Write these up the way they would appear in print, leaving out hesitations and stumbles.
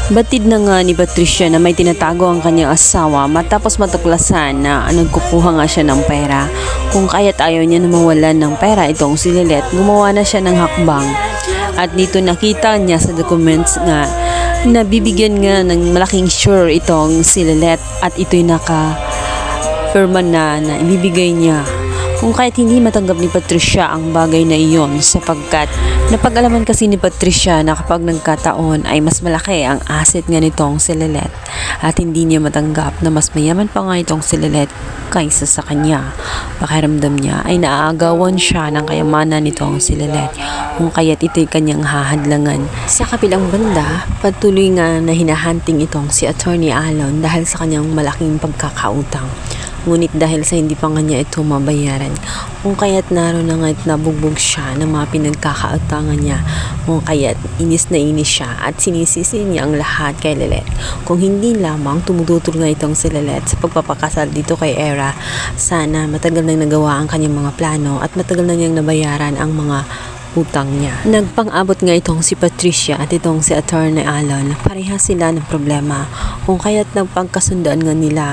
Batid na nga ni Patricia na may tinatago ang kanyang asawa matapos matuklasan na nagkukuha nga siya ng pera. Kung kaya't ayaw niya na mawalan ng pera itong si Lilet, gumawa na siya ng hakbang. At dito nakita niya sa documents nga na bibigyan nga ng malaking sure itong si Lilet at ito'y naka-firma na ibibigay niya. Kung kahit hindi matanggap ni Patricia ang bagay na iyon sapagkat napag-alaman kasi ni Patricia na kapag nagkataon ay mas malaki ang asset nga nitong si Lilet at hindi niya matanggap na mas mayaman pa nga itong si Lilet kaysa sa kanya. Pakiramdam niya ay naaagawan siya ng kayamanan nitong si Lilet kung kaya't ito'y kanyang hahadlangan. Sa kabilang banda, patuloy nga na hinahunting itong si Attorney Alon dahil sa kanyang malaking pagkakautang. Ngunit dahil sa hindi pa nga niya ito mabayaran, kung kaya't naroon na nga at nabugbog siya ng mga pinagkakautangan niya, kung kaya't inis na inis siya at sinisisi niya ang lahat kay Lilet. Kung hindi lamang tumututol nga itong si Lilet sa pagpapakasal dito kay Era, sana matagal nang nagawa ang kanyang mga plano at matagal na niyang nabayaran ang mga utang niya. Nagpang-abot nga itong si Patricia at itong si Attorney Alon. Parehas sila ng problema. Kung kaya't nagpagkasundaan nga nila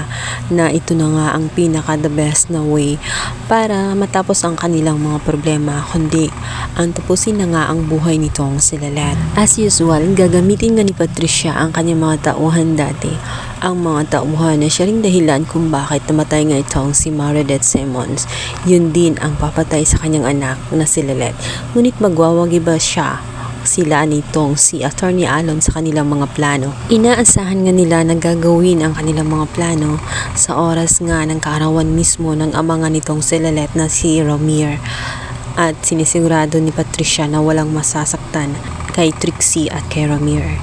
na ito na nga ang pinaka the best na way para matapos ang kanilang mga problema, kundi ang tapusin na nga ang buhay nitong si Lilet. As usual, gagamitin nga ni Patricia ang kanyang mga tauhan dati. Ang mga tauhan na siya ring dahilan kung bakit namatay nga itong si Meredith Simmons. Yun din ang papatay sa kanyang anak na si Lilet. Ngunit magwawagi ba sila nitong si Attorney Alon sa kanilang mga plano? Inaasahan nga nila na gagawin ang kanilang mga plano sa oras nga ng kaarawan mismo ng ama nga nitong si Lilet na si Romir. At sinisigurado ni Patricia na walang masasaktan kay Trixie at kay Romir.